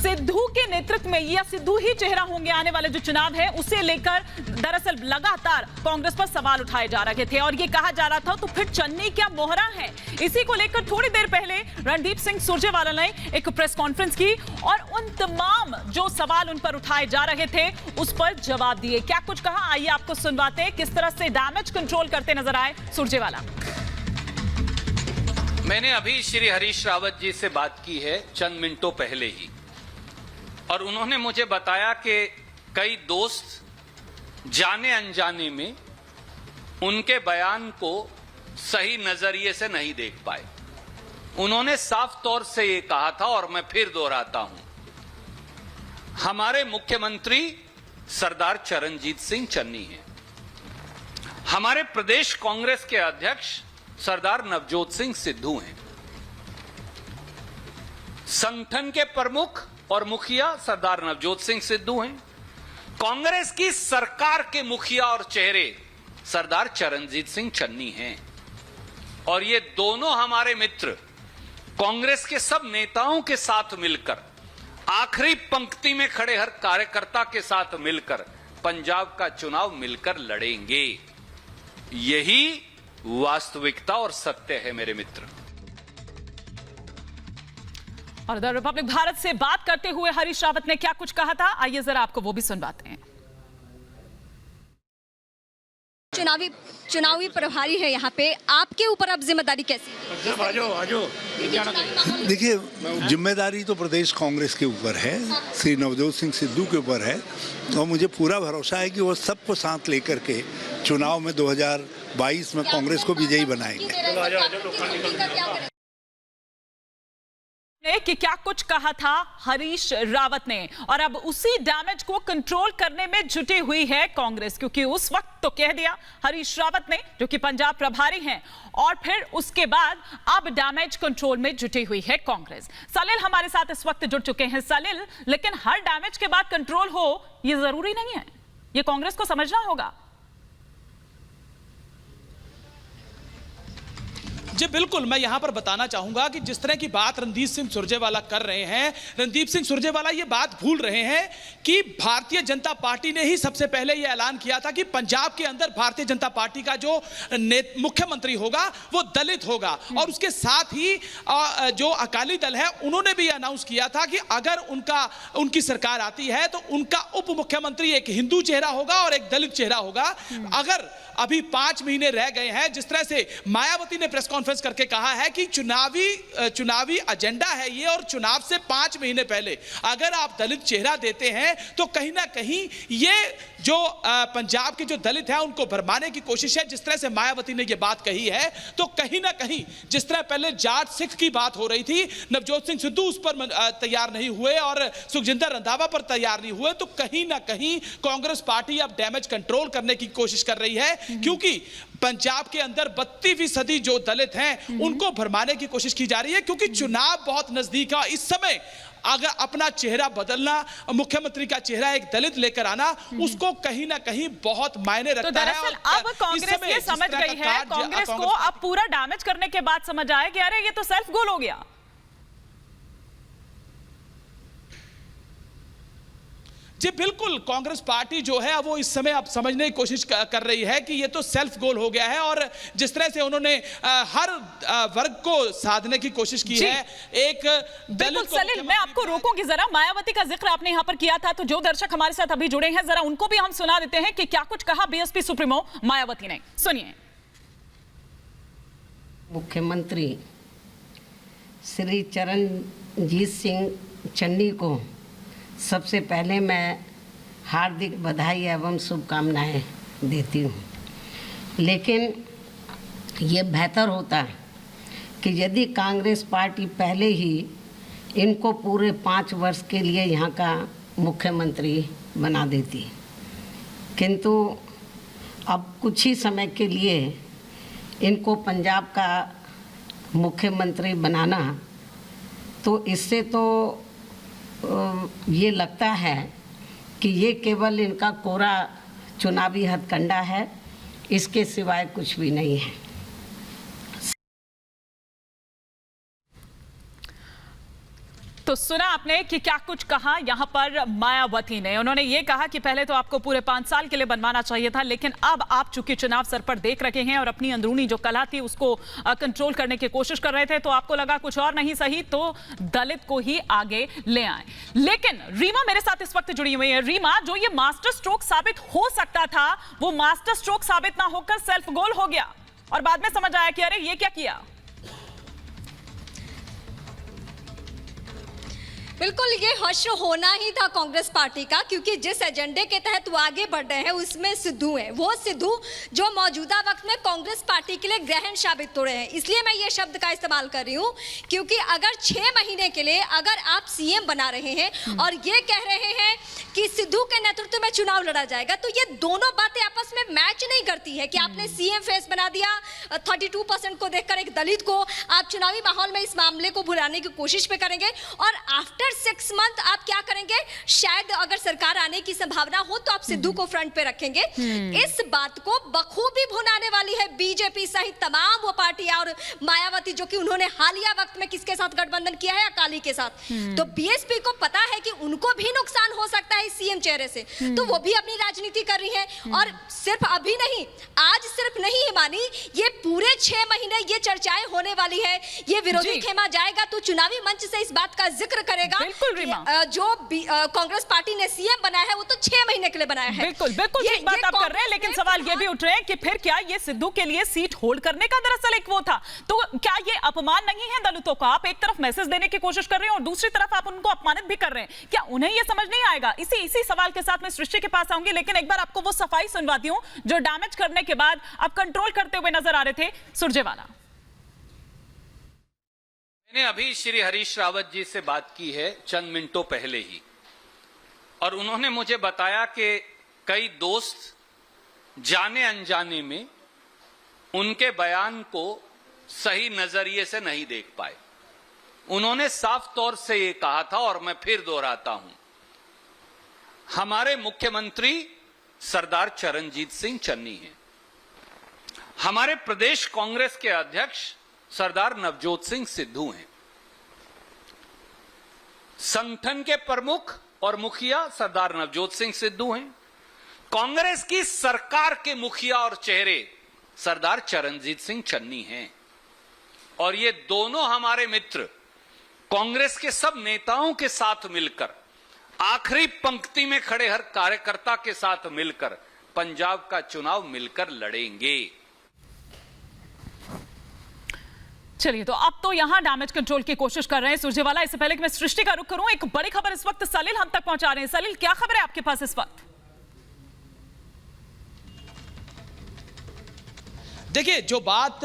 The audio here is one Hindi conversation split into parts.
सिद्धू के नेतृत्व में या सिद्धू ही चेहरा होंगे आने वाले जो चुनाव है, उसे लेकर दरअसल लगातार कांग्रेस पर सवाल उठाए जा रहे थे और ये कहा जा रहा था तो फिर चन्नी क्या मोहरा है। इसी को लेकर थोड़ी देर पहले रणदीप सिंह सुरजेवाला ने एक प्रेस कॉन्फ्रेंस की और उन तमाम जो सवाल उन पर उठाए जा रहे थे उस पर जवाब दिए। क्या कुछ कहा, आइए आपको सुनवाते हैं किस तरह से डैमेज कंट्रोल करते नजर आए सुरजेवाला। मैंने अभी श्री हरीश रावत जी से बात की है चंद मिनटों पहले ही, और उन्होंने मुझे बताया कि कई दोस्त जाने अनजाने में उनके बयान को सही नजरिए से नहीं देख पाए। उन्होंने साफ तौर से ये कहा था और मैं फिर दोहराता हूं, हमारे मुख्यमंत्री सरदार चरणजीत सिंह चन्नी हैं, हमारे प्रदेश कांग्रेस के अध्यक्ष सरदार नवजोत सिंह सिद्धू हैं, संगठन के प्रमुख और मुखिया सरदार नवजोत सिंह सिद्धू हैं, कांग्रेस की सरकार के मुखिया और चेहरे सरदार चरणजीत सिंह चन्नी हैं, और ये दोनों हमारे मित्र कांग्रेस के सब नेताओं के साथ मिलकर आखिरी पंक्ति में खड़े हर कार्यकर्ता के साथ मिलकर पंजाब का चुनाव मिलकर लड़ेंगे। यही वास्तविकता और सत्य है मेरे मित्र। और द रिपब्लिक भारत से बात करते हुए हरीश रावत ने क्या कुछ कहा था, आइए जरा आपको वो भी सुनवाते हैं। चुनावी प्रभारी है यहाँ पे, आपके ऊपर अब जिम्मेदारी कैसी? देखिए, जिम्मेदारी तो प्रदेश कांग्रेस के ऊपर है, श्री नवजोत सिंह सिद्धू के ऊपर है, और मुझे पूरा भरोसा है कि वो सबको साथ लेकर के चुनाव में 2022 में कांग्रेस को विजयी बनाएंगे। कि क्या कुछ कहा था हरीश रावत ने, और अब उसी डैमेज को कंट्रोल करने में जुटी हुई है कांग्रेस, क्योंकि उस वक्त तो कह दिया हरीश रावत ने जो कि पंजाब प्रभारी हैं, और फिर उसके बाद अब डैमेज कंट्रोल में जुटी हुई है कांग्रेस। सलील हमारे साथ इस वक्त जुड़ चुके हैं। सलील, लेकिन हर डैमेज के बाद कंट्रोल हो ये जरूरी नहीं है, ये कांग्रेस को समझना होगा। जी बिल्कुल, मैं यहां पर बताना चाहूंगा कि जिस तरह की बात रणदीप सिंह सुरजेवाला कर रहे हैं, रणदीप सिंह सुरजेवाला ये बात भूल रहे हैं कि भारतीय जनता पार्टी ने ही सबसे पहले ये ऐलान किया था कि पंजाब के अंदर भारतीय जनता पार्टी का जो मुख्यमंत्री होगा वो दलित होगा, और उसके साथ ही जो अकाली दल है उन्होंने भी अनाउंस किया था कि अगर उनकी सरकार आती है तो उनका उप मुख्यमंत्री एक हिंदू चेहरा होगा और एक दलित चेहरा होगा। अगर अभी 5 महीने रह गए हैं, जिस तरह से मायावती ने प्रेस कॉन्फ्रेंस करके कहा है कि चुनावी एजेंडा है ये, और चुनाव से 5 महीने पहले अगर आप दलित चेहरा देते हैं तो कहीं ना कहीं ये जो पंजाब के जो दलित हैं उनको भरमाने की कोशिश है। जिस तरह से मायावती ने ये बात कही है, तो कहीं ना कहीं जिस तरह पहले जाट सिख की बात हो रही थी, नवजोत सिंह सिद्धू उस पर तैयार नहीं हुए और सुखजिंदर रंधावा पर तैयार नहीं हुए, तो कहीं ना कहीं कांग्रेस पार्टी अब डैमेज कंट्रोल करने की कोशिश कर रही है, क्योंकि पंजाब के अंदर 32% जो दलित हैं उनको भरमाने की कोशिश की जा रही है, क्योंकि चुनाव बहुत नजदीक है। इस समय अगर अपना चेहरा बदलना, मुख्यमंत्री का चेहरा एक दलित लेकर आना, उसको कहीं ना कहीं बहुत मायने रखता है। तो दरअसल अब कांग्रेस ये समझ गई है, कांग्रेस को अब पूरा डैमेज करने के बाद समझ आया कि अरे ये तो सेल्फ गोल हो गया। जी बिल्कुल, कांग्रेस पार्टी जो है वो इस समय अब समझने की कोशिश कर रही है कि ये तो सेल्फ गोल हो गया है, और जिस तरह से उन्होंने हर वर्ग को साधने की कोशिश की है। एक बिल्कुल सलील, मैं आपको रोकूंगी जरा, मायावती का जिक्र आपने यहां पर किया था, तो जो दर्शक हमारे साथ अभी जुड़े हैं जरा उनको भी हम सुना देते हैं कि क्या कुछ कहा बीएसपी सुप्रीमो मायावती ने, सुनिए। मुख्यमंत्री श्री चरणजीत सिंह चन्नी को सबसे पहले मैं हार्दिक बधाई एवं शुभकामनाएं देती हूँ, लेकिन ये बेहतर होता कि यदि कांग्रेस पार्टी पहले ही इनको पूरे 5 वर्ष के लिए यहाँ का मुख्यमंत्री बना देती, किंतु अब कुछ ही समय के लिए इनको पंजाब का मुख्यमंत्री बनाना, तो इससे तो ये लगता है कि ये केवल इनका कोरा चुनावी हथकंडा है, इसके सिवाय कुछ भी नहीं है। तो सुना आपने कि क्या कुछ कहा यहाँ पर मायावती ने। उन्होंने ये कहा कि पहले तो आपको पूरे 5 साल के लिए बनवाना चाहिए था, लेकिन अब आप चूंकि चुनाव सर पर देख रहे हैं और अपनी अंदरूनी जो कला थी उसको कंट्रोल करने की कोशिश कर रहे थे, तो आपको लगा कुछ और नहीं सही तो दलित को ही आगे ले आए। लेकिन रीमा मेरे साथ इस वक्त जुड़ी हुई है। रीमा, जो ये मास्टर स्ट्रोक साबित हो सकता था वो मास्टर स्ट्रोक साबित ना होकर सेल्फ गोल हो गया और बाद में समझ आया कि अरे ये क्या किया। बिल्कुल, ये हश्र होना ही था कांग्रेस पार्टी का, क्योंकि जिस एजेंडे के तहत वो आगे बढ़ रहे हैं उसमें सिद्धू है, वो सिद्धू जो मौजूदा वक्त में कांग्रेस पार्टी के लिए ग्रहण साबित हो रहे हैं। इसलिए मैं ये शब्द का इस्तेमाल कर रही हूँ, क्योंकि अगर 6 महीने के लिए अगर आप सीएम बना रहे हैं और ये कह रहे हैं कि सिद्धू के नेतृत्व में चुनाव लड़ा जाएगा, तो ये दोनों बातें आपस में मैच नहीं करती है कि आपने सीएम फेस बना दिया 32% को देखकर एक दलित को, आप चुनावी माहौल में इस मामले को भुलाने की कोशिश पे करेंगे और आफ्टर 6 मंथ आप क्या करेंगे, शायद अगर सरकार आने की संभावना हो तो आप सिद्धू को फ्रंट पे रखेंगे। इस बात को बखूबी भुनाने वाली है बीजेपी सहित तमाम वो पार्टियां और मायावती, जो कि उन्होंने हालिया वक्त में किसके साथ गठबंधन किया है, अकाली के साथ। तो बीएसपी को पता है कि उनको भी नुकसान हो सकता है इस सीएम चेहरे से, तो वो भी अपनी राजनीति कर रही है। और सिर्फ अभी नहीं, आज सिर्फ नहीं हिमानी, ये पूरे 6 महीने ये चर्चाएं होने वाली है। ये विरोधी खेमा जाएगा तो चुनावी मंच से इस बात का जिक्र करेगा। बिल्कुल रीमा, जो कांग्रेस पार्टी ने सीएम बनाया है वो तो 6 महीने के लिए बनाया है। बिल्कुल बिल्कुल ठीक बात आप कर रहे हैं, लेकिन सवाल ये भी उठ रहे हैं कि फिर क्या ये सिद्धू के लिए सीट होल्ड करने का दरअसल एक वो था, तो क्या ये अपमान नहीं है दलितों का? आप एक तरफ मैसेज देने की कोशिश कर रहे हैं और दूसरी तरफ आप उनको अपमानित भी कर रहे हैं, क्या उन्हें ये समझ नहीं आएगा? इसी सवाल के साथ मैं सृष्टि के पास आऊंगी, लेकिन एक बार आपको वो सफाई सुनवाती हूं जो डैमेज करने के बाद आप कंट्रोल करते हुए नजर आ रहे थे, सुरजेवाला। मैंने अभी श्री हरीश रावत जी से बात की है चंद मिनटों पहले ही, और उन्होंने मुझे बताया कि कई दोस्त जाने अनजाने में उनके बयान को सही नजरिए से नहीं देख पाए। उन्होंने साफ तौर से ये कहा था और मैं फिर दोहराता हूं, हमारे मुख्यमंत्री सरदार चरणजीत सिंह चन्नी हैं, हमारे प्रदेश कांग्रेस के अध्यक्ष सरदार नवजोत सिंह सिद्धू हैं, संगठन के प्रमुख और मुखिया सरदार नवजोत सिंह सिद्धू हैं, कांग्रेस की सरकार के मुखिया और चेहरे सरदार चरणजीत सिंह चन्नी हैं, और ये दोनों हमारे मित्र कांग्रेस के सब नेताओं के साथ मिलकर, आखिरी पंक्ति में खड़े हर कार्यकर्ता के साथ मिलकर पंजाब का चुनाव मिलकर लड़ेंगे। चलिए, तो अब तो यहां डैमेज कंट्रोल की कोशिश कर रहे हैं सुरजेवाला। इससे पहले कि मैं सृष्टि का रुख करूं, एक बड़ी खबर इस वक्त सलील हम तक पहुंचा रहे हैं। सलील, क्या खबर है आपके पास इस वक्त? देखिए, जो बात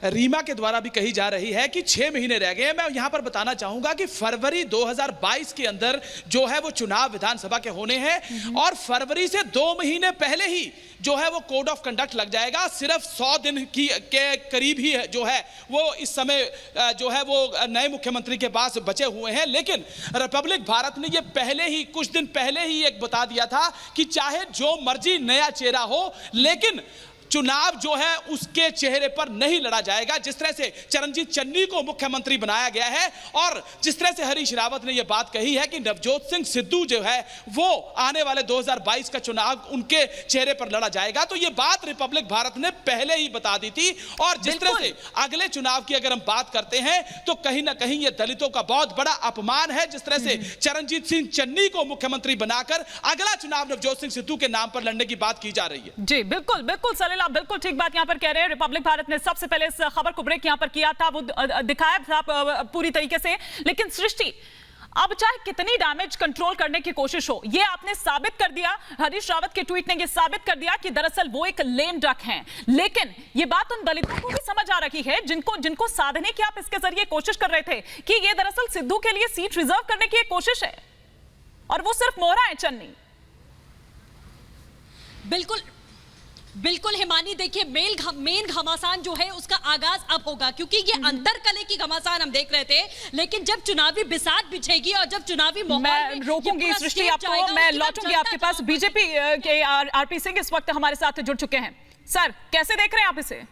रीमा के द्वारा भी कही जा रही है कि 6 महीने रह गए हैं, मैं यहां पर बताना चाहूंगा कि फरवरी 2022 के अंदर जो है वो चुनाव विधानसभा के होने हैं और फरवरी से 2 महीने पहले ही जो है वो कोड ऑफ कंडक्ट लग जाएगा। सिर्फ 100 दिन के करीब ही जो है वो इस समय जो है वो नए मुख्यमंत्री के पास बचे हुए हैं, लेकिन रिपब्लिक भारत ने ये पहले ही कुछ दिन पहले ही एक बता दिया था कि चाहे जो मर्जी नया चेहरा हो, लेकिन चुनाव जो है उसके चेहरे पर नहीं लड़ा जाएगा। जिस तरह से चरणजीत चन्नी को मुख्यमंत्री बनाया गया है और जिस तरह से हरीश रावत ने यह बात कही है कि नवजोत सिंह सिद्धू जो है वो आने वाले 2022 का चुनाव उनके चेहरे पर लड़ा जाएगा, तो यह बात रिपब्लिक भारत ने पहले ही बता दी थी। और जिस तरह से अगले चुनाव की अगर हम बात करते हैं तो कहीं ना कहीं यह दलितों का बहुत बड़ा अपमान है, जिस तरह से चरणजीत सिंह चन्नी को मुख्यमंत्री बनाकर अगला चुनाव नवजोत सिंह सिद्धू के नाम पर लड़ने की बात की जा रही है। जी बिल्कुल बिल्कुल सलील, आप बिल्कुल ठीक बात यहां पर कह रहे हैं। रिपब्लिक भारत ने सबसे पहले इस खबर को ब्रेक यहां पर किया था, वो दिखाया था पूरी तरीके से। लेकिन सृष्टि, अब चाहे कितनी डैमेज कंट्रोल करने की कोशिश हो, ये आपने साबित कर दिया, हरीश रावत के ट्वीट ने ये साबित कर दिया कि दरअसल वो एक लेम डक हैं। लेकिन ये बात उन दलितों को भी समझ आ रही है जिनको साधने की आप इसके जरिए कोशिश कर रहे थे कि ये दरअसल सिद्धू के लिए सीट रिजर्व करने की एक कोशिश है और वो सिर्फ मोहरा है चन्नी। बिल्कुल बिल्कुल हिमानी, देखिए मेन घमासान जो है उसका आगाज अब होगा, क्योंकि ये अंतरकले की घमासान हम देख रहे थे, लेकिन जब चुनावी बिसात बिछेगी और जब चुनावी मैं रोकूंगी सृष्टि आपको, मैं लौटूंगी आपके पास। बीजेपी के आरपी सिंह इस वक्त हमारे साथ जुड़ चुके हैं। सर, कैसे देख रहे हैं आप इसे?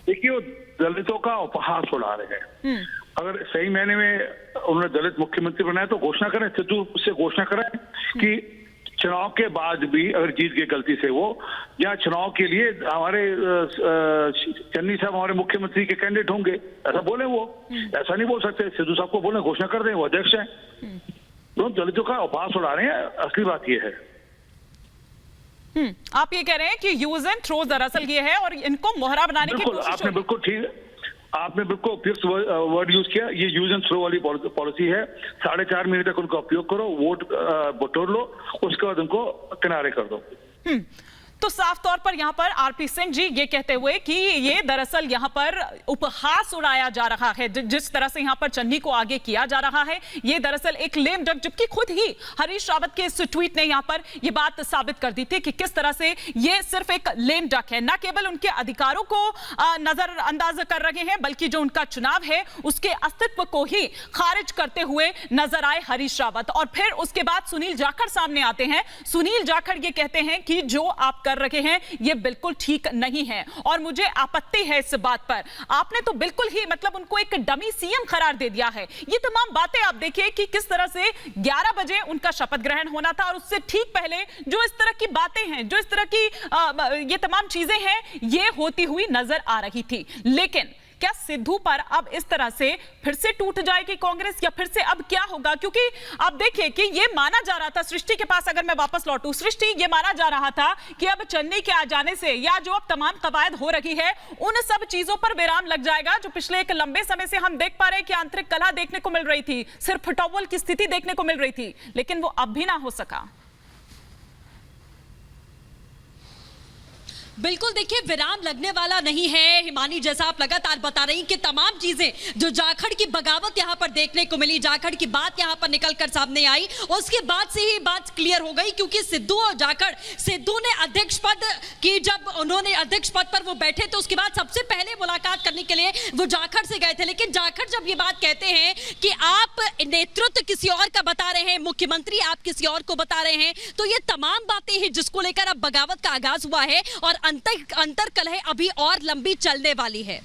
देखिए, दलितों का उपहास उड़ा रहे हैं। अगर सही मायने में उन्होंने दलित मुख्यमंत्री बनाया तो घोषणा करें, सिद्धू से घोषणा करें कि चुनाव के बाद भी अगर जीत गई गलती से वो, या चुनाव के लिए हमारे चन्नी साहब हमारे मुख्यमंत्री के कैंडिडेट होंगे, ऐसा बोले वो। ऐसा नहीं बोल सकते, सिद्धू साहब को बोले, घोषणा कर दें, वो अध्यक्ष हैं। तो दलितों का उपहास उड़ा रहे हैं, असली बात ये है। आप ये कह रहे हैं कि यूज एंड थ्रो दरअसल ये है और इनको मोहरा बनाने की कोशिश। आपने बिल्कुल ठीक, आपने बिल्कुल उपयुक्त वर्ड यूज किया। ये यूज एंड थ्रो वाली पॉलिसी है। 4.5 महीने तक उनका उपयोग करो, वोट बटोर लो, उसके बाद उनको किनारे कर दो। तो साफ तौर पर यहाँ पर आरपी सिंह जी ये कहते हुए कि ये दरअसल यहाँ पर उपहास उड़ाया जा रहा है, जिस तरह से यहाँ पर चन्नी को आगे किया जा रहा है, ये दरअसल एक लेम डक, जबकि खुद ही हरीश रावत के इस ट्वीट ने यहाँ पर ये बात साबित कर दी थी कि किस तरह से ये सिर्फ एक लेम डक है। न केवल उनके अधिकारों को नजरअंदाज कर रहे हैं, बल्कि जो उनका चुनाव है उसके अस्तित्व को ही खारिज करते हुए नजर आए हरीश रावत। और फिर उसके बाद सुनील जाखड़ सामने आते हैं। सुनील जाखड़ ये कहते हैं कि जो आप कर रहे हैं ये बिल्कुल ठीक नहीं है और मुझे आपत्ति है इस बात पर। आपने तो बिल्कुल ही मतलब उनको एक डमी सीएम करार दे दिया है। ये तमाम बातें आप देखिए कि किस तरह से 11 बजे उनका शपथ ग्रहण होना था और उससे ठीक पहले जो इस तरह की बातें हैं, जो इस तरह की ये तमाम चीजें हैं, ये होती हुई नजर आ रही थी। लेकिन क्या सिद्धू पर अब इस तरह से फिर से टूट जाएगी कांग्रेस या फिर से अब क्या होगा? क्योंकि आप देखिए कि ये माना जा रहा था सृष्टि के पास, अगर मैं वापस लौटूं, सृष्टि ये माना जा रहा था कि अब चन्नी के आ जाने से या जो अब तमाम कवायद हो रही है उन सब चीजों पर विराम लग जाएगा जो पिछले एक लंबे समय से हम देख पा रहे हैं कि आंतरिक कलह देखने को मिल रही थी, सिर्फ फटोवल की स्थिति देखने को मिल रही थी, लेकिन वो अब भी ना हो सका। बिल्कुल देखिए विराम लगने वाला नहीं है हिमानी, जैसा आप लगातार बता रही कि तमाम चीजें जो जाखड़ की बगावत यहां पर देखने को मिली, जाखड़ की बात यहां पर निकलकर सामने आई, उसके बाद से ही बात क्लियर हो गई। क्योंकि सिद्धू और जाखड़, सिद्धू ने अध्यक्ष पद की, जब उन्होंने अध्यक्ष पद पर वो बैठे तो उसके बाद सबसे पहले मुलाकात करने के लिए वो जाखड़ से गए थे। लेकिन जाखड़ जब ये बात कहते हैं कि आप नेतृत्व किसी और का बता रहे हैं, मुख्यमंत्री आप किसी और को बता रहे हैं, तो ये तमाम बातें हैं जिसको लेकर अब बगावत का आगाज हुआ है और अंतर कलह अभी और लंबी चलने वाली है।